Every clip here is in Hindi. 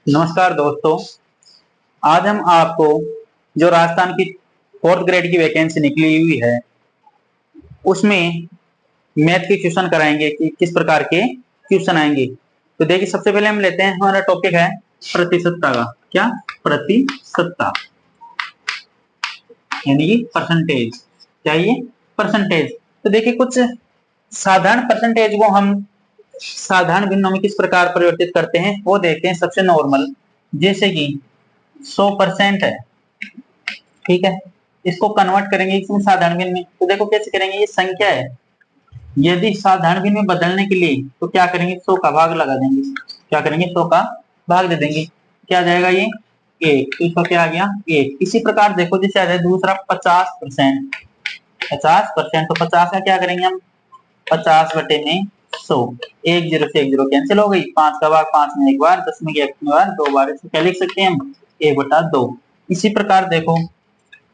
नमस्कार दोस्तों। आज हम आपको जो राजस्थान की फोर्थ ग्रेड की वैकेंसी निकली हुई है उसमें मैथ के क्वेश्चन कराएंगे कि किस प्रकार के क्वेश्चन आएंगे। तो देखिए, सबसे पहले हम लेते हैं, हमारा टॉपिक है प्रतिशतता का। क्या? प्रतिशतता यानी कि परसेंटेज। क्या ये? परसेंटेज। तो देखिए, कुछ साधारण परसेंटेज को हम साधारण भिन्नों में किस प्रकार परिवर्तित करते हैं वो देखते हैं। सबसे नॉर्मल, जैसे कि 100% है, ठीक है, इसको कन्वर्ट करेंगे इसमें साधारण भिन्न में। तो देखो कैसे करेंगे, ये संख्या है, यदि साधारण भिन्न में बदलने के लिए तो क्या करेंगे, 100 का भाग लगा देंगे। क्या करेंगे? 100 का भाग दे देंगे। क्या जाएगा ये? 1। तो इसका क्या आ गया? 1। इसी प्रकार देखो, जैसे आ जाए दूसरा 50%। 50%, तो 50 का क्या करेंगे हम? 50 बटे में 100। 1 0 से 1 0 कैंसिल हो गई। 5 का भाग 5 में एक बार, 10 में एक बार, 2 बार। इसको क्या लिख सकते हैं हम? 1/2। इसी प्रकार देखो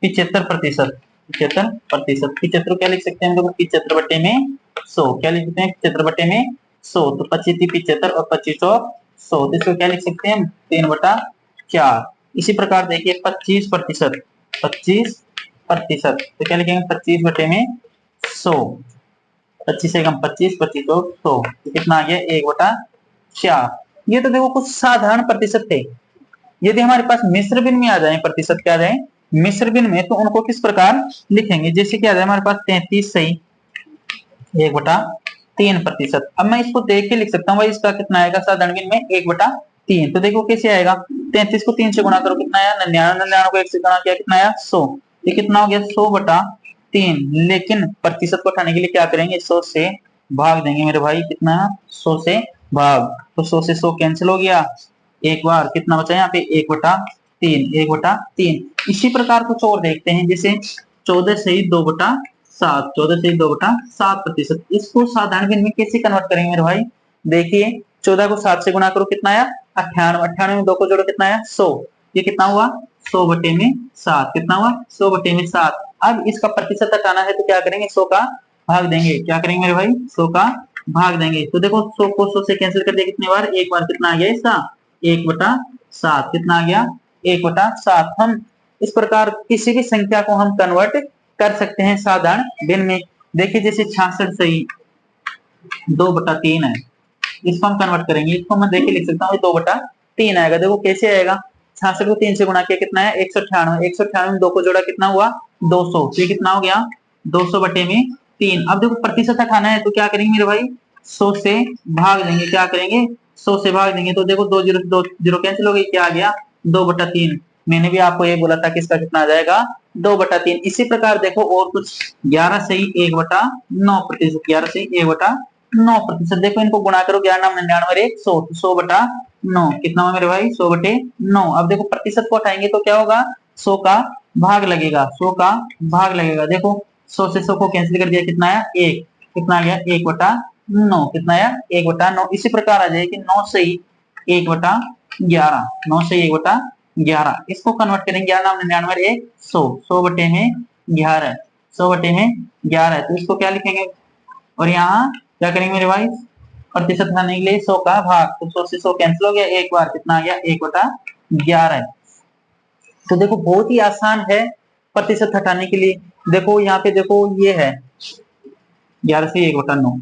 75%। 75%, 75 क्या लिख सकते हैं हम? 75 बटे में 100। क्या लिख सकते हैं? 75 बटे में 100। तो 25 75 और 25 और 100, तो इसको क्या लिख सकते हैं हम? 3/4। इसी प्रकार देखिए 25%। 25%, तो क्या लिखेंगे? 25 बटे में 100। 25 से कम 25, 25 और 100, तो कितना आ गया? 1/4। ये तो देखो कुछ साधारण प्रतिशत थे। यदि हमारे पास मिश्र भिन्न में आ जाए, प्रतिशत क्या आ जाए मिश्र भिन्न में, तो उनको किस प्रकार लिखेंगे? जैसे कि आ जाए हमारे पास 33 सही 1/3%। अब मैं इसको देख के लिख सकता हूँ भाई, इसका कितना आएगा साधारण भिन्न में? 1/3। तो देखो कैसे आएगा, 33 को 3 से गुणा करो, कितना आया? 99। 99 को 1 से गुणा किया, कितना आया? 100। ये कितना हो गया? 100/3। लेकिन प्रतिशत को उठाने के लिए क्या करेंगे? 100 से भाग देंगे मेरे भाई। कितना? 100 से भाग। तो 100 से 100 कैंसिल हो गया। एक बार कितना बचा यहाँ पे? 1/3। 1/3। इसी प्रकार कुछ और देखते हैं, जैसे 14 से 2/7। 14 से 2/7%। इसको साधारण भिन्न में कैसे कन्वर्ट करेंगे मेरे भाई? देखिए, 14 को 7 से गुणा करो, कितना आया? 98। 98 में 2 को जोड़ो, कितना आया? 100। ये कितना हुआ? 100 बटे में 7। कितना हुआ? 100 बटे में 7। अब इसका प्रतिशत हटाना है तो क्या करेंगे? 100 का भाग देंगे। क्या करेंगे मेरे भाई? 100 का भाग देंगे। तो देखो 100 को 100 से कैंसिल कर दिया, कितनी बार? एक बार। कितना आ गया इसका? 1/7। कितना आ गया? 1/7। हम इस प्रकार किसी भी संख्या को हम कन्वर्ट कर सकते हैं साधारण भिन्न में। देखिए, जैसे 66 सही 2/3 है, इसको हम कन्वर्ट करेंगे। इसको मैं देखिए लिख सकता हूँ 2/3 आएगा। देखो कैसे आएगा, 66 को 3 से गुणा किया, कितना है? 198। 198 में 2 को जोड़ा, कितना हुआ? 200। तो ये कितना हो गया? 200 बटे में 3। अब देखो प्रतिशत हटाना है तो क्या करेंगे मेरे भाई? 100 से भाग देंगे। क्या करेंगे? 100 से भाग देंगे। तो देखो 2 0 2 0 कैंसिल हो गई। क्या आ गया? 2/3। मैंने भी आपको ये बोला था कि इसका कितना आ जाएगा? 2/3। इसी प्रकार देखो और कुछ 11 सही 1/9%। 11 सही 1/9%। देखो इनको गुणा करो, 11 99 100, 100/9 कितना हुआ मेरे भाई? 100/9। अब देखो प्रतिशत को हटाएंगे तो क्या होगा? 100 का भाग लगेगा। 100 का भाग लगेगा। देखो 100 से 100 को कैंसिल कर दिया, कितना आया? 1। कितना आ गया? 1/9। कितना आया? 1/9। इसी प्रकार आ जाएगी 9 सही 1/11। 9 से 1/11। इसको कन्वर्ट करेंगे, 11 99 100, 100 बटे में 11। 100 बटे में 11 है, तो इसको क्या लिखेंगे? और यहाँ क्या करेंगे मेरे भाई? प्रतिशत हटाने के लिए 100 का भाग। तो 100 से 100 कैंसिल हो गया। एक बार कितना आ गया? 1/11। तो देखो बहुत ही आसान है प्रतिशत हटाने के लिए। देखो यहाँ पे देखो ये है 11 से 1/9।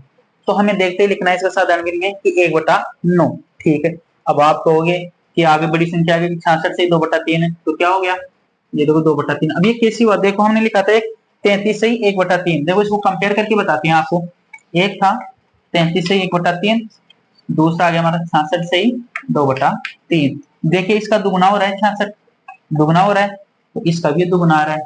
तो हमें देखते ही लिखना है इसका साधारण भिन्न में कि 1/9। ठीक है। अब आप कहोगे कि आगे बड़ी संख्या आ गई, 66 से 2/3 है, तो क्या हो गया? ये देखो 2/3। अब ये कैसी हुआ? देखो हमने लिखा था एक 33 से 1/3। देखो इसको कंपेयर करके बताते हैं आपको। एक था 33 से 1/3, दूसरा आ गया हमारा 66 से 2/3। देखिए इसका दुगुना हो रहा है, 66 दुगुना हो रहा है, तो इसका भी दुगुना आ रहा है।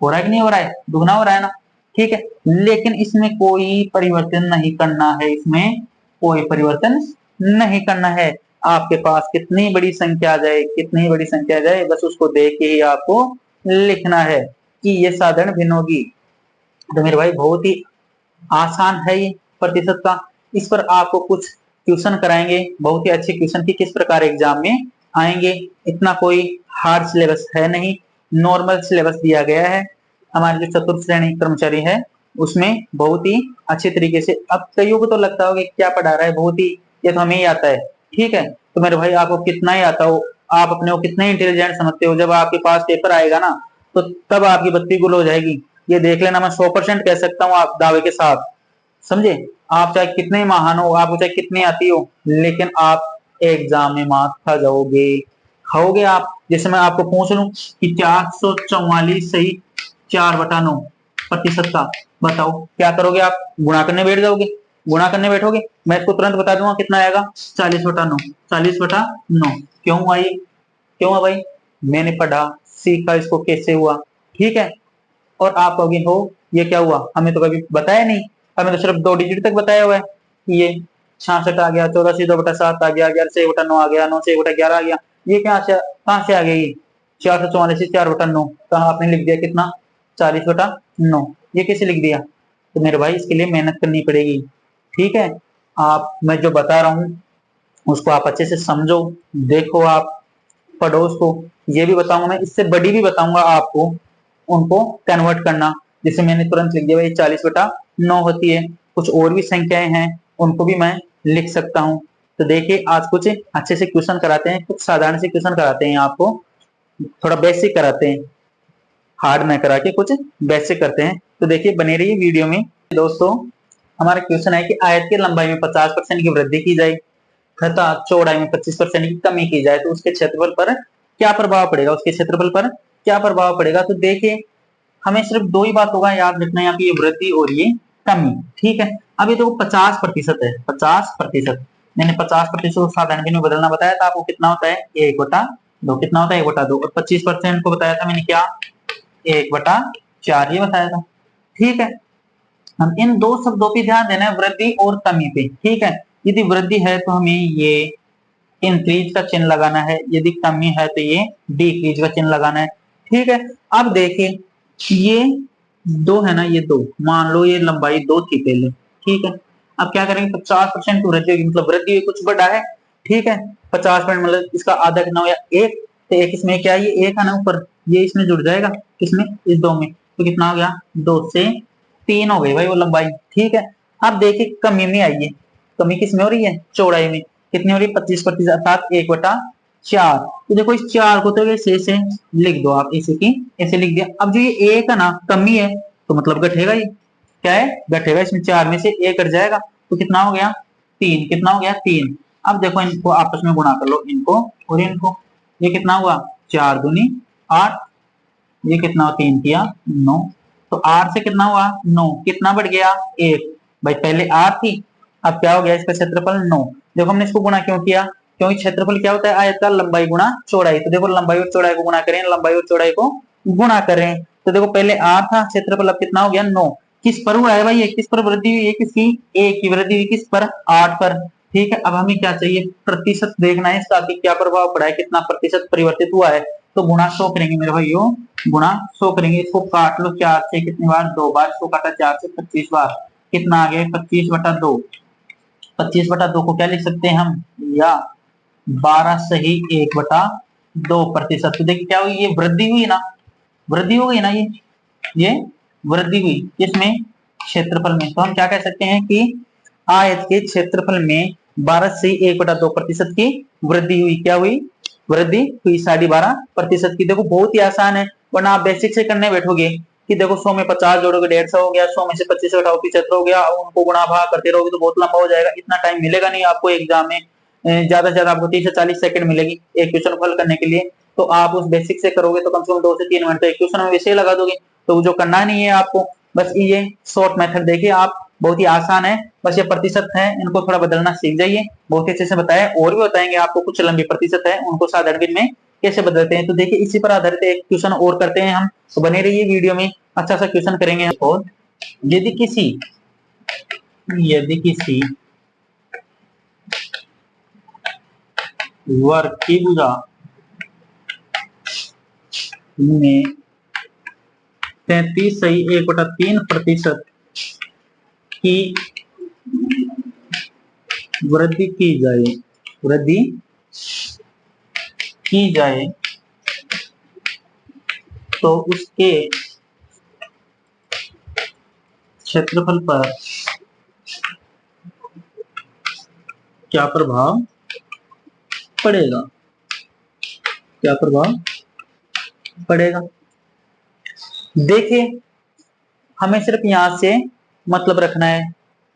हो रहा है कि नहीं हो रहा है? दुगना हो रहा है ना? ठीक है। लेकिन इसमें कोई परिवर्तन नहीं करना है। इसमें कोई परिवर्तन नहीं करना है। आपके पास कितनी बड़ी संख्या आ जाए, कितनी बड़ी संख्या आ जाए, बस उसको देख के ही आपको लिखना है कि ये साधारण भिन्न होगी। तो मेरे भाई बहुत ही आसान है ये प्रतिशत का। इस पर आपको कुछ ट्यूशन कराएंगे, बहुत ही अच्छे क्वेश्चन की किस प्रकार एग्जाम में आएंगे। इतना कोई हार्ड सिलेबस है नहीं, नॉर्मल सिलेबस दिया गया है। हमारे जो चतुर्थ श्रेणी कर्मचारी है उसमें बहुत ही अच्छे तरीके से। अब कईयों को तो लगता होगा क्या पढ़ा रहा है, बहुत ही ये तो हमें ही आता है। ठीक है, तो मेरे भाई आपको कितना ही आता हो, आप अपने को कितने इंटेलिजेंट समझते हो, जब आपके पास पेपर आएगा ना तो तब आपकी बत्ती गुल हो जाएगी। ये देख लेना, मैं 100% कह सकता हूँ आप दावे के साथ, समझे। आप चाहे कितने महान हो, आपको चाहे कितनी आती हो, लेकिन आप एग्जाम में मार्क्स खा जाओगे, खाओगे आप। जैसे मैं आपको पूछ लूं कि 444 सही 4/9 प्रतिशत का, बताओ क्या करोगे आप? गुणा करने बैठ जाओगे, गुणा करने बैठोगे, मैं इसको तुरंत बता दूंगा कितना आएगा, 40/9, 40/9। क्यों हुआ ये? क्यों हुआ भाई? मैंने पढ़ा, सीखा इसको कैसे हुआ, ठीक है। और आप कहोगे हो ये क्या हुआ, हमें तो कभी बताया नहीं, हमें तो सिर्फ 2 डिजिट तक बताया हुआ है कि ये 66 आ गया, 84 2/7 आ गया, 11 से 1/9 आ गया, 9 से 1/11 आ गया। ये कहाँ से आ गया ये 444 4/9? कहाँ आपने लिख दिया कितना, 40/9? ये कैसे लिख दिया? तो मेरे भाई इसके लिए मेहनत करनी पड़ेगी, ठीक है। आप मैं जो बता रहा हूँ उसको आप अच्छे से समझो, देखो, आप पढ़ो उसको। ये भी बताऊंगा मैं, इससे बड़ी भी बताऊंगा आपको, उनको कन्वर्ट करना। जैसे मैंने तुरंत लिख दिया भाई 40/9 होती है, कुछ और भी संख्याएं हैं उनको भी मैं लिख सकता हूँ। तो देखिए आज कुछ अच्छे से क्वेश्चन कराते हैं, कुछ साधारण से क्वेश्चन कराते हैं आपको, थोड़ा बेसिक कराते हैं, हार्ड में करा के कुछ बेसिक करते हैं। तो देखिए बने रहिए वीडियो में। दोस्तों हमारा क्वेश्चन है कि आयत की लंबाई में 50% की वृद्धि की जाए तथा चौड़ाई में 25% की कमी की जाए तो उसके क्षेत्रफल पर क्या प्रभाव पड़ेगा, उसके क्षेत्रफल पर क्या प्रभाव पड़ेगा। तो देखिए हमें सिर्फ दो ही बात होगा याद रखना, यहाँ पे ये वृद्धि और ये कमी, ठीक है। अब ये देखो 50% है, 50%, मैंने 50% को साधारण में बदलना बताया था आपको, कितना होता है 1/2, कितना होता है 1/2, और 25% को बताया था मैंने क्या, 1/4 ये बताया था, ठीक है। हम इन दो शब्दों पे ध्यान देना है, वृद्धि और कमी पे, ठीक है। यदि वृद्धि है तो हमें ये इंक्रीज का चिन्ह लगाना है, यदि कमी है तो ये डिक्रीज का चिन्ह लगाना है, ठीक है। अब देखिए ये दो है ना, ये दो, मान लो ये लंबाई 2 थी पहले, ठीक है। अब क्या करेंगे, 50% की वृद्धि होगी, मतलब वृद्धि हुई, कुछ बढ़ा है, ठीक है। 50% मतलब इसका आधा कितना हो गया, एक, तो एक इसमें क्या है, ये एक है ना ऊपर, ये इसमें जुड़ जाएगा, किसमें, इस दो में, तो कितना हो गया, 2 से 3 हो गई भाई वो लंबाई, ठीक है। अब देखिए कमी में आइए, कमी किसमें हो रही है, चौड़ाई में, कितनी हो रही है, 25%, अर्थात 1/4। तो देखो इस 4 को तो ऐसे लिख दो आप, ऐसे की ऐसे लिख दिया। अब जो ये एक है ना कमी है, तो मतलब घटेगा, ये क्या है, घटेगा, इसमें 4 में से एक घट जाएगा, तो कितना हो गया 3, कितना हो गया 3। अब देखो इनको आपस में गुणा कर लो, इनको और इनको, ये कितना हुआ 4 दूनी 8, ये कितना, 3 किया 9, तो 8 से कितना हुआ 9, कितना बढ़ गया 1, भाई पहले 8 थी, अब क्या हो गया इसका क्षेत्रफल 9। देखो हमने इसको गुणा क्यों किया, क्योंकि क्षेत्रफल क्या होता है, आयत का लंबाई गुणा चौड़ाई। तो देखो लंबाई और चौड़ाई को गुणा करें, लंबाई और चौड़ाई को गुणा करें, तो देखो पहले 8 था क्षेत्रफल, अब कितना हो गया 9। किस पर हुआ है भाई, ये किस पर वृद्धि हुई है, किसकी, एक की वृद्धि हुई, किस पर, 8 पर, ठीक है। अब हमें क्या चाहिए, प्रतिशत देखना है इसका कि क्या प्रभाव पड़ा है, कितना प्रतिशत परिवर्तित हुआ है। तो गुणा 100 करेंगे मेरे भाइयों, गुणा 100 करेंगे, इसको काट लो 4 से, कितनी बार, 2 बार, इसको काटा 4 से 25 बार, कितना आ गया 25/2। 25/2 को क्या लिख सकते हैं हम, या 12 सही 1/2 तो देखिए क्या हुई, ये वृद्धि हुई ना, वृद्धि हो गई ना, ये वृद्धि हुई इसमें क्षेत्रफल में। तो हम क्या कह सकते हैं कि आयत के क्षेत्रफल में 12 से 1/2% की वृद्धि हुई, क्या हुई, वृद्धि हुई 12.5% की। देखो बहुत ही आसान है, वरना आप बेसिक से करने बैठोगे कि देखो 100 में 50 जोड़ोगे 150 हो गया, 100 में से 25 घटाओ 75 हो गया, उनको गुणा भाग करते रहोगे तो बहुत लंबा हो जाएगा, इतना टाइम मिलेगा नहीं आपको एग्जाम में। ज्यादा से ज्यादा आपको 30 से 40 सेकंड मिलेगी एक क्वेश्चन को हल करने के लिए। तो आप उस बेसिक से करोगे तो कम से कम 2 से 3 मिनट तो एक क्वेश्चन में वैसे ही लगा दोगे। तो जो करना नहीं है आपको, बस ये शॉर्ट मेथड देखिए आप, बहुत ही आसान है, बस ये प्रतिशत है इनको थोड़ा बदलना सीख जाइए, बहुत ही अच्छे से बताया, और भी बताएंगे आपको कुछ लंबी प्रतिशत है उनको साधारण में कैसे बदलते हैं। तो देखिए इसी पर आधारित एक क्वेश्चन और करते हैं हम, तो बने रहिए वीडियो में, अच्छा सा क्वेश्चन करेंगे। और यदि किसी यदि किसी वर्ग की भुजा में 33 सही 1/3% की वृद्धि की जाए, वृद्धि की जाए तो उसके क्षेत्रफल पर क्या प्रभाव पड़ेगा? क्या प्रभाव पड़ेगा? देखिए, हमें सिर्फ यहां से मतलब रखना है।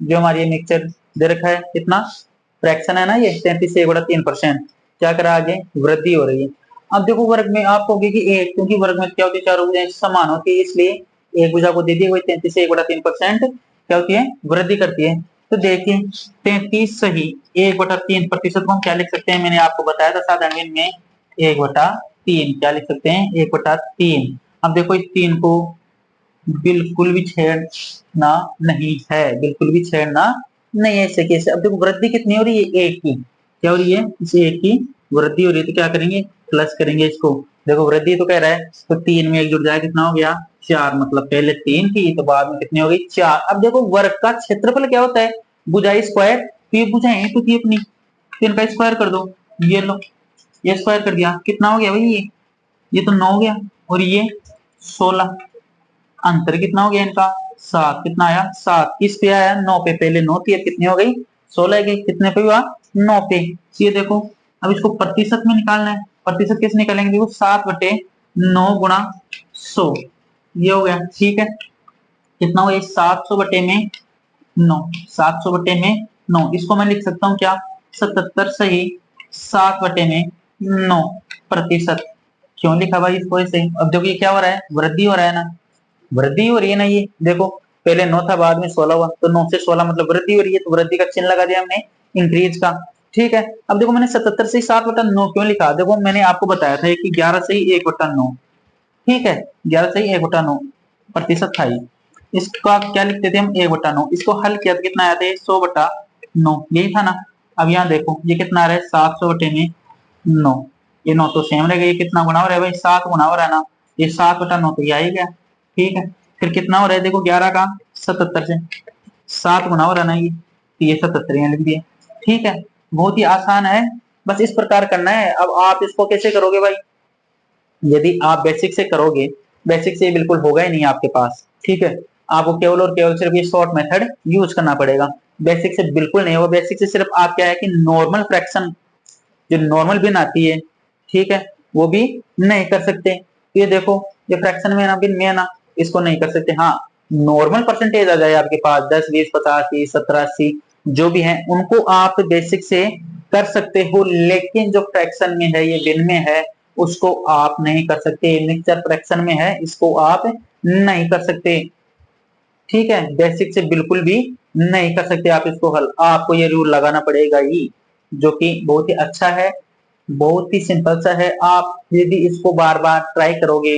जो हमारी ये मिक्सचर दे रखा है, कितना फ्रैक्शन है ना, ये 33 से 1/3%। क्या करा आगे? वृद्धि हो रही है। अब देखो वर्ग में आप कहोगे कि एक, क्योंकि वर्ग में क्या होती है, चारों भुजाएं समान होती है, इसलिए एक भुजा को दे दी, वही 33 से 1/3% क्या होती है? वृद्धि करती है। तो देखिए 33 सही 1/3% को हम क्या लिख सकते हैं? मैंने आपको बताया था साधारण में 1/3 क्या लिख सकते हैं? 1/3। अब देखो इस 3 को बिल्कुल भी छेड़ना नहीं है, बिल्कुल भी छेड़ना नहीं है इससे। कैसे? अब देखो वृद्धि कितनी हो रही है? एक की। क्या हो रही है? इस एक की वृद्धि हो रही है, तो क्या करेंगे? प्लस करेंगे इसको। देखो वृद्धि तो कह रहा है, तो 3 में 1 जुड़ जाए, कितना हो गया? 4। मतलब पहले 3 थी तो बाद में कितनी हो गई? 4। अब देखो वर्ग का क्षेत्रफल क्या होता है? भुजाई स्क्वायर। तो ये भुजाएं तो थी अपनी, तो इनका स्क्वायर कर दो। ये लो, ये स्क्वायर कर दिया, कितना हो गया भाई? ये तो 9 हो गया, और ये 16। अंतर कितना हो गया इनका? 7। कितना आया? 7 किस पे आया? 9 पे। पहले 9 थी, अब कितनी हो गई? 16 गई। कितने पे हुआ? 9 पे। ये देखो, अब इसको प्रतिशत में निकालना है। प्रतिशत कैसे निकालेंगे? देखो 7/9 गुणा 100, ये हो गया। ठीक है, कितना हो गया? 700/9। 700/9 इसको मैं लिख सकता हूँ क्या? 77 सही 7/9 प्रतिशत। क्यों लिखा भाई इसको ऐसे? अब देखो ये क्या हो रहा है? वृद्धि हो रहा है ना, वृद्धि हो रही है ना। ये देखो पहले 9 था, बाद में 16 हुआ, तो 9 से 16 मतलब वृद्धि हो रही है, तो वृद्धि का चिन्ह लगा दिया हमने, इंक्रीज का। ठीक है, अब देखो मैंने 77 से 7/9 क्यों लिखा? देखो मैंने आपको बताया था कि 11 से 1/9। ठीक है, 11 से 1/9 प्रतिशत था ये। इसका क्या लिखते थे हम? 1/9। इसको हल किया तो कितना आया था? 100/9, यही था ना। अब यहाँ देखो ये कितना आ रहा है? 700/9। ये 9 तो सेम रहेगा, ये कितना गुना हो रहा है भाई? 7 गुना हो रहा है ना। ये 7/9 तो ये आ ही गया। ठीक है, फिर कितना हो रहा है? देखो 11 का 77 से 7 गुना हो रहा है ना, ये 77 यहाँ लिख दिया। ठीक है, बहुत ही आसान है, बस इस प्रकार करना है। अब आप इसको कैसे करोगे भाई? यदि आप बेसिक से करोगे, बेसिक से बिल्कुल होगा ही नहीं आपके पास। ठीक है, आपको केवल और केवल सिर्फ ये शॉर्ट मेथड यूज करना पड़ेगा। बेसिक से बिल्कुल नहीं होगा। बेसिक से सिर्फ आप क्या है कि नॉर्मल फ्रैक्शन, जो नॉर्मल बिन आती है, ठीक है, वो भी नहीं कर सकते। ये देखो ये फ्रैक्शन में ना, बिन में ना, इसको नहीं कर सकते। हाँ, नॉर्मल परसेंटेज आ जाए आपके पास 10, 20, 50, 30, 70, 80 जो भी है, उनको आप बेसिक से कर सकते हो। लेकिन जो फ्रैक्शन में है, ये बिन में है, उसको आप नहीं कर सकते। मिक्सचर फ्रैक्शन में है, इसको आप नहीं कर सकते। ठीक है, बेसिक से बिल्कुल भी नहीं कर सकते आप इसको हल। आपको ये रूल लगाना पड़ेगा ही, जो कि बहुत ही अच्छा है, बहुत ही सिंपल सा है। आप यदि इसको बार बार ट्राई करोगे,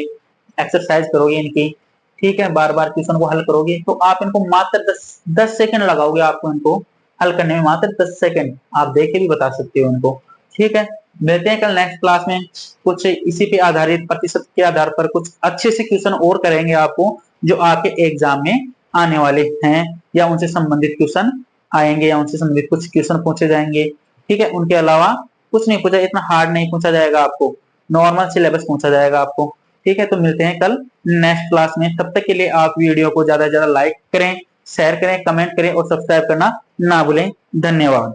एक्सरसाइज करोगे इनकी, ठीक है, बार बार क्वेश्चन को हल करोगे, तो आप इनको मात्र 10 सेकंड लगाओगे। आपको इनको हल करने में मात्र 10 सेकंड, आप देख के भी बता सकते हो इनको। ठीक है, मिलते हैं कल नेक्स्ट क्लास में। कुछ इसी पे आधारित, प्रतिशत के आधार पर कुछ अच्छे से क्वेश्चन और करेंगे आपको, जो आपके एग्जाम में आने वाले हैं, या उनसे संबंधित क्वेश्चन आएंगे, या उनसे संबंधित कुछ क्वेश्चन पूछे जाएंगे। ठीक है, उनके अलावा कुछ नहीं पूछा, इतना हार्ड नहीं पूछा जाएगा आपको, नॉर्मल सिलेबस पूछा जाएगा आपको। ठीक है, तो मिलते हैं कल नेक्स्ट क्लास में। तब तक के लिए आप वीडियो को ज्यादा से ज्यादा लाइक करें, शेयर करें, कमेंट करें और सब्सक्राइब करना ना भूलें। धन्यवाद।